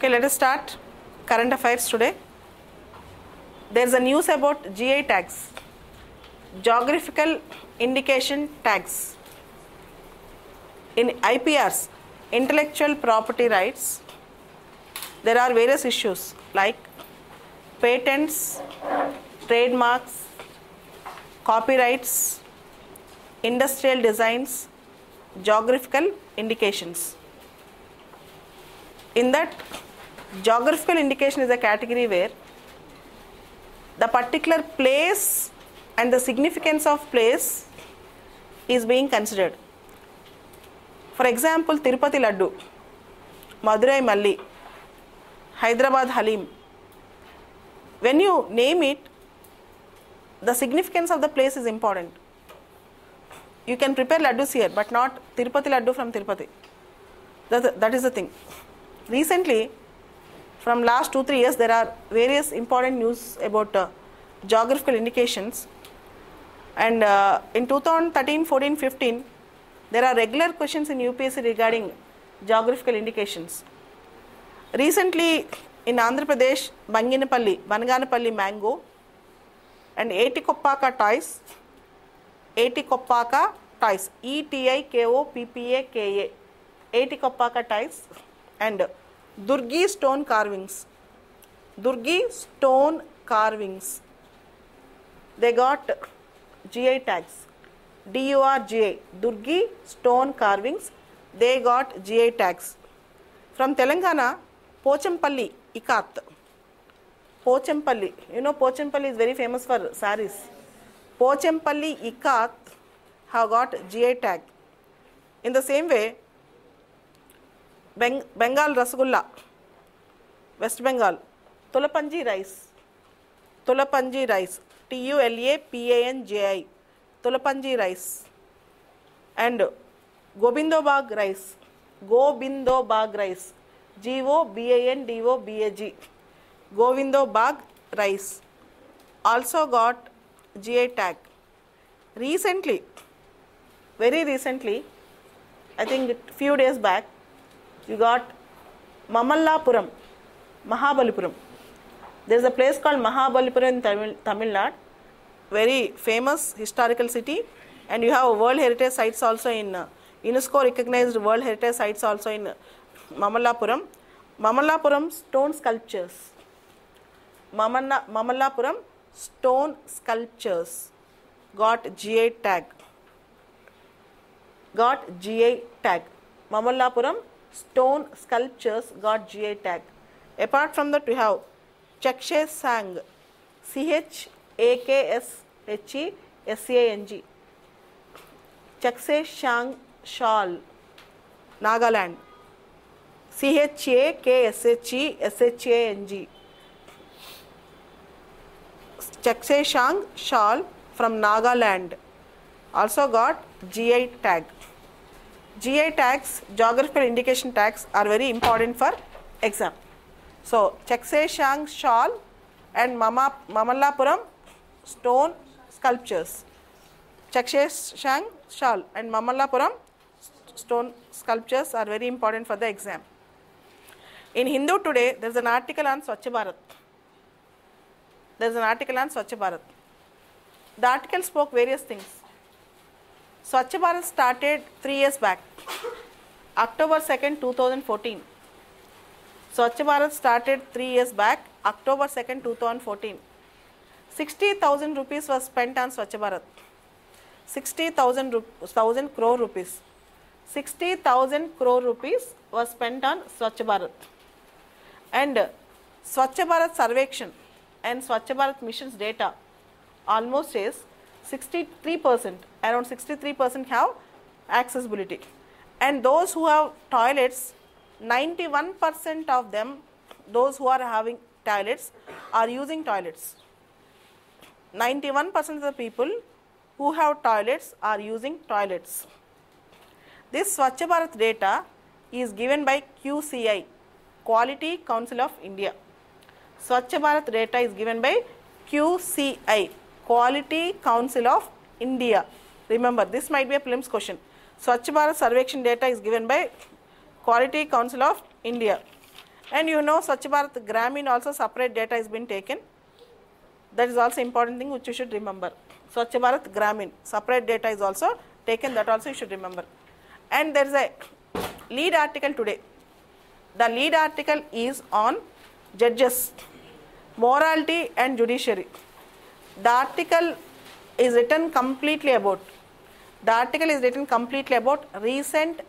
Okay, let us start current affairs today. There is a news about GI tags, geographical indication tags. In IPRs, intellectual property rights, there are various issues like patents, trademarks, copyrights, industrial designs, geographical indications. In that, geographical indication is a category where the particular place and the significance of place is being considered. For example, Tirupati Laddu, Madurai Malli, Hyderabad Halim. When you name it, the significance of the place is important. You can prepare laddus here, but not Tirupati Laddu from Tirupati. That is the thing. Recently, from last 2-3 years, there are various important news about geographical indications. And in 2013, 14, 15, there are regular questions in UPSC regarding geographical indications. Recently, in Andhra Pradesh, Banganapalli mango and Etikoppaka toys, Etikoppaka toys, ETIKOPPAKA, Etikoppaka toys, and Durgi stone carvings. Durgi stone carvings. They got GI tags. DURGI, Durgi stone carvings. They got GI tags. From Telangana, Pochampalli Ikat. Pochampalli. You know, Pochampalli is very famous for saris. Pochampalli Ikat have got GI tag. In the same way, Bengal Rasgulla, West Bengal, Tulapanji rice, Tulapanji rice, TULAPANJI, Tulapanji rice, and Gobindobag rice, Gobindobag rice, GOBANDOBAG, Govindobag rice, also got GI tag. Recently, very recently, I think a few days back, you got Mamallapuram, Mahabalipuram. There is a place called Mahabalipuram in Tamil Nadu, very famous historical city, and you have World Heritage Sites also in UNESCO recognized World Heritage Sites also in Mamallapuram. Mamallapuram stone sculptures. Mamallapuram stone sculptures got GI tag. Got GI tag. Mamallapuram stone sculptures got GI tag. Apart from that, we have Chakshesang, CHAKSHESANG, Chakshesang shawl, Nagaland, CHAKSHESHANG, Chakshesang shawl from Nagaland, also got GI tag. GI tags, geographical indication tags, are very important for exam. So, Chakshesang shawl and Mamallapuram stone sculptures. Chakshesang shawl and Mamallapuram stone sculptures are very important for the exam. In Hindu today, there is an article on SWACHA BHARAT. There is an article on SWACHA BHARAT. The article spoke various things. SWACHA BHARAT started 3 years back, October 2nd, 2014. SWACHA BHARAT started 3 years back, October 2nd, 2014. 60,000 rupees was spent on SWACHA BHARAT. 60,000 crore rupees. 60,000 crore rupees was spent on SWACHA BHARAT. And SWACHA BHARAT Sarvekshan and SWACHA BHARAT missions data almost is 63%, around 63% have accessibility. And those who have toilets, 91% of them, those who are having toilets, are using toilets. 91% of the people who have toilets are using toilets. This SWACHA BHARAT data is given by QCI, Quality Council of India. SWACHA BHARAT data is given by QCI, Quality Council of India. Remember, this might be a prelims question. SWACHA BHARAT Sarvekshan data is given by Quality Council of India. And you know, Swachh Bharat Gramin also separate data is been taken. That is also important thing which you should remember. Swachh Bharat Gramin, separate data is also taken, that also you should remember. And there is a lead article today. The lead article is on judges, morality and judiciary. The article is written completely about recent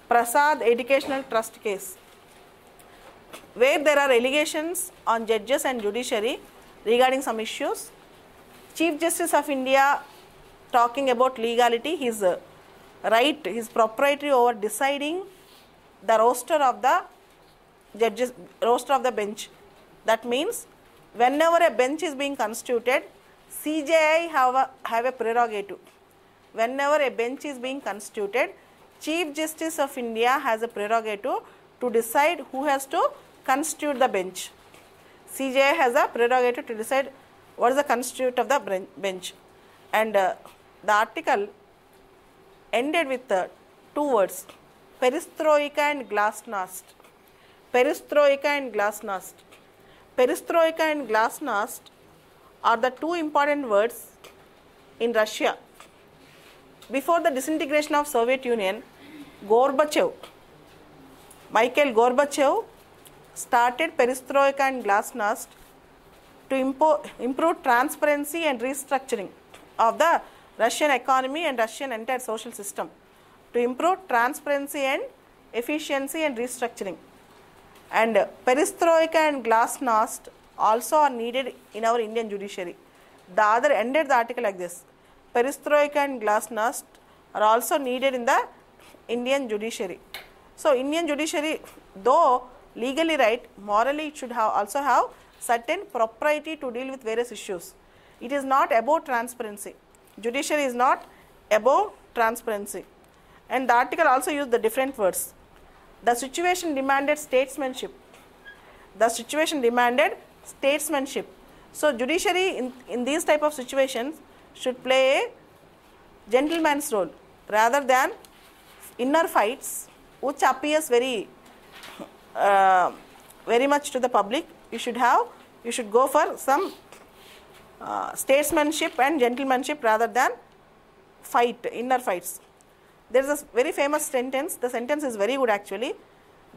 Prasad Educational Trust case, where there are allegations on judges and judiciary regarding some issues. Chief Justice of India talking about legality, his right, his proprietary over deciding the roster of the judges, roster of the bench. That means whenever a bench is being constituted, CJI have a prerogative. Whenever a bench is being constituted, Chief Justice of India has a prerogative to decide who has to constitute the bench. CJI has a prerogative to decide what is the constitute of the bench. And the article ended with two words, perestroika and glasnost. Perestroika and glasnost. Perestroika and glasnost are the two important words in Russia. Before the disintegration of Soviet Union, Mikhail Gorbachev started perestroika and glasnost to improve transparency and restructuring of the Russian economy and Russian entire social system, to improve transparency and efficiency and restructuring. And perestroika and glasnost also are needed in our Indian judiciary. The other ended the article like this: perestroika and glasnost are also needed in the Indian judiciary. So Indian judiciary, though legally right, morally it should also have certain propriety to deal with various issues. It is not about transparency. Judiciary is not about transparency. And the article also used the different words. The situation demanded statesmanship. The situation demanded statesmanship. So judiciary in these type of situations should play a gentleman's role rather than inner fights, which appears very much to the public. You should go for some statesmanship and gentlemanship rather than inner fights. There is a very famous sentence. The sentence is very good actually.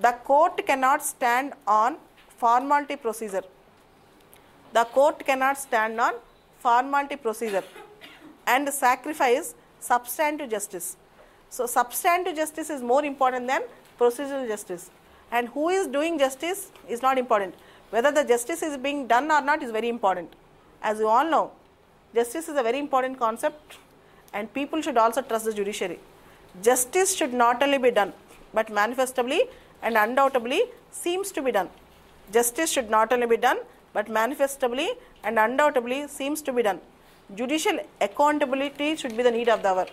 The court cannot stand on formality procedure. The court cannot stand on formality procedure and sacrifice substantive justice. So substantive justice is more important than procedural justice. And who is doing justice is not important. Whether the justice is being done or not is very important. As you all know, justice is a very important concept and people should also trust the judiciary. Justice should not only be done, but manifestably and undoubtedly seems to be done. Justice should not only be done, but manifestably and undoubtedly seems to be done. Judicial accountability should be the need of the hour.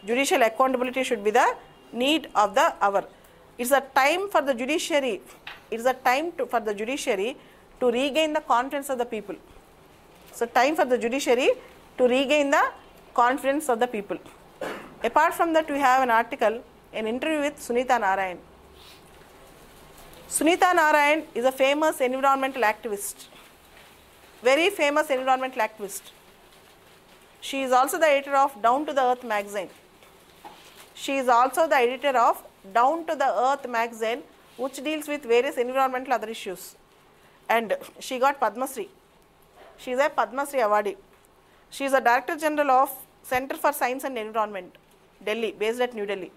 Judicial accountability should be the need of the hour. It's a time for the judiciary. It's a time for the judiciary to regain the confidence of the people. So time for the judiciary to regain the confidence of the people. Apart from that, we have an article, an interview with Sunita Narayan. Sunita Narayan is a famous environmental activist, very famous environmental activist. She is also the editor of Down to the Earth magazine. She is also the editor of Down to the Earth magazine, which deals with various environmental other issues. And she got Padma Shri. She is a Padma Shri awardee. She is a Director General of Center for Science and Environment, Delhi, based at New Delhi.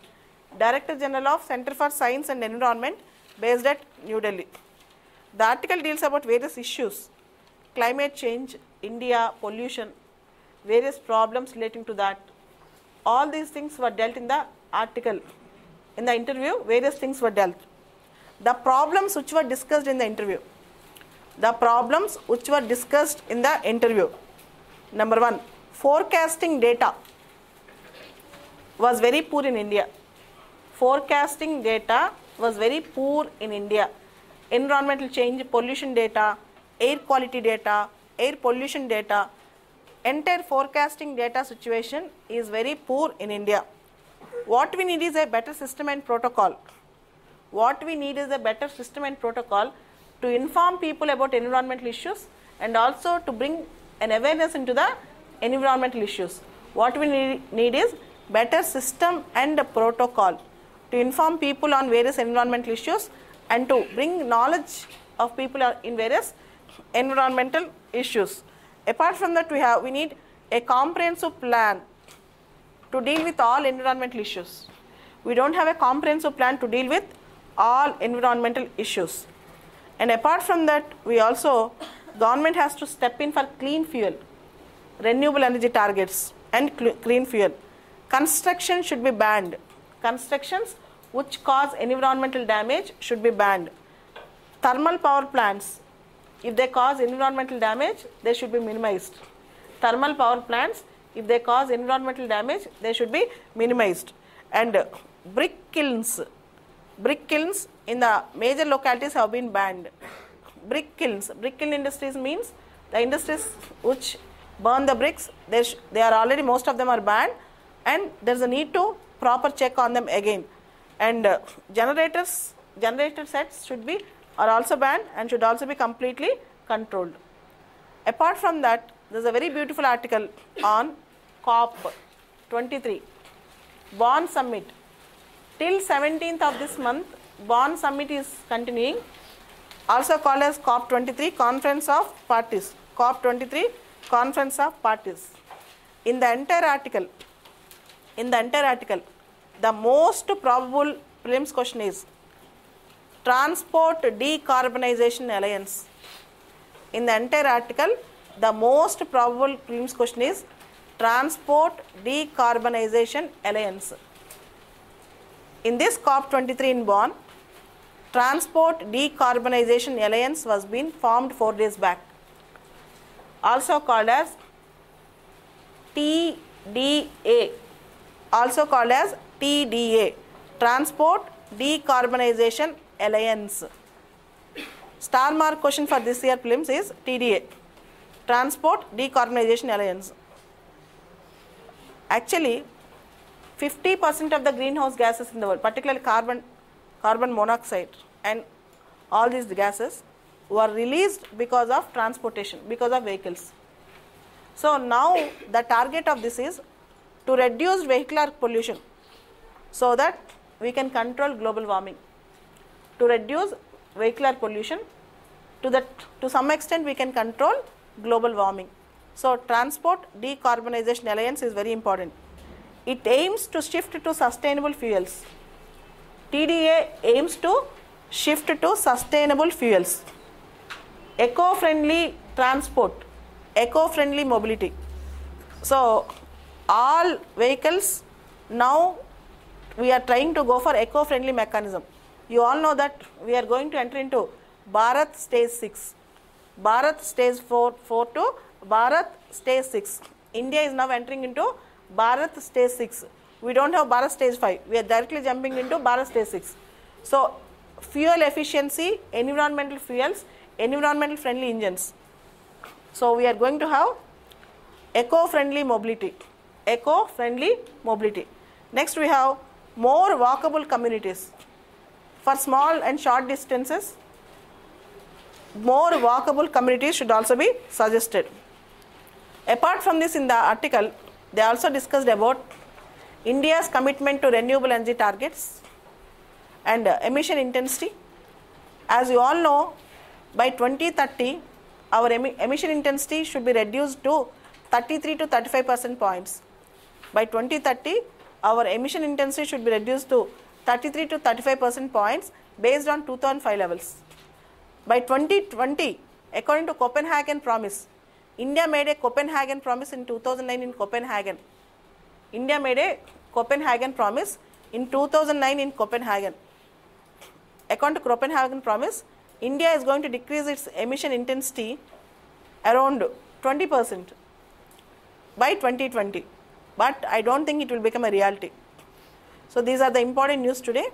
Director General of Center for Science and Environment, based at New Delhi. The article deals about various issues: climate change, India, pollution, various problems relating to that. All these things were dealt in the article. In the interview, various things were dealt. The problems which were discussed in the interview. The problems which were discussed in the interview. Number one, forecasting data was very poor in India. Forecasting data was very poor in India. Environmental change, pollution data, air quality data, air pollution data, entire forecasting data situation is very poor in India. What we need is a better system and protocol. What we need is a better system and protocol to inform people about environmental issues and also to bring an awareness into the environmental issues. What we need is better system and protocol to inform people on various environmental issues and to bring knowledge of people in various environmental issues. Apart from that, we need a comprehensive plan to deal with all environmental issues. We don't have a comprehensive plan to deal with all environmental issues. And apart from that, government has to step in for clean fuel, renewable energy targets and clean fuel. Construction should be banned. Constructions which cause environmental damage should be banned. Thermal power plants, if they cause environmental damage, they should be minimized. Thermal power plants, if they cause environmental damage, they should be minimized. And brick kilns in the major localities have been banned. Brick kiln industries means the industries which burn the bricks, they are already, most of them are banned, and there is a need to proper check on them again. And generator sets are also banned and should also be completely controlled. Apart from that, there is a very beautiful article on COP23, Bonn Summit. Till 17th of this month, Bonn Summit is continuing, also called as COP23, Conference of Parties. COP23, Conference of Parties. In the entire article, the most probable prelims question is Transport Decarbonization Alliance. In the entire article, the most probable prelims question is Transport Decarbonization Alliance. In this COP23 in Bonn, Transport Decarbonization Alliance was being formed 4 days back, also called as TDA, Transport Decarbonization Alliance. Star mark question for this year prelims is TDA, Transport Decarbonization Alliance. Actually, 50% of the greenhouse gases in the world, particularly carbon monoxide and all these gases, were released because of transportation, because of vehicles. So now the target of this is to reduce vehicular pollution so that we can control global warming. To reduce vehicular pollution, to some extent we can control global warming. So Transport Decarbonization Alliance is very important. It aims to shift to sustainable fuels. TDA aims to shift to sustainable fuels, eco-friendly transport, eco-friendly mobility. So all vehicles, now we are trying to go for eco-friendly mechanism. You all know that we are going to enter into Bharat stage 6, Bharat stage 4 to Bharat stage 6. India is now entering into Bharat stage 6. We don't have Bharat stage 5. We are directly jumping into Bharat stage 6. So fuel efficiency, environmental fuels, environmental friendly engines. So we are going to have eco-friendly mobility. Eco-friendly mobility. Next we have more walkable communities. For small and short distances, more walkable communities should also be suggested. Apart from this, in the article, they also discussed about India's commitment to renewable energy targets and emission intensity. As you all know, by 2030, our emission intensity should be reduced to 33 to 35% points. By 2030, our emission intensity should be reduced to 33 to 35% points based on 2005 levels. By 2020, according to Copenhagen Promise, India made a Copenhagen Promise in 2009 in Copenhagen. India made a Copenhagen Promise in 2009 in Copenhagen. According to Copenhagen Promise, India is going to decrease its emission intensity around 20% by 2020. But I don't think it will become a reality. So these are the important news today.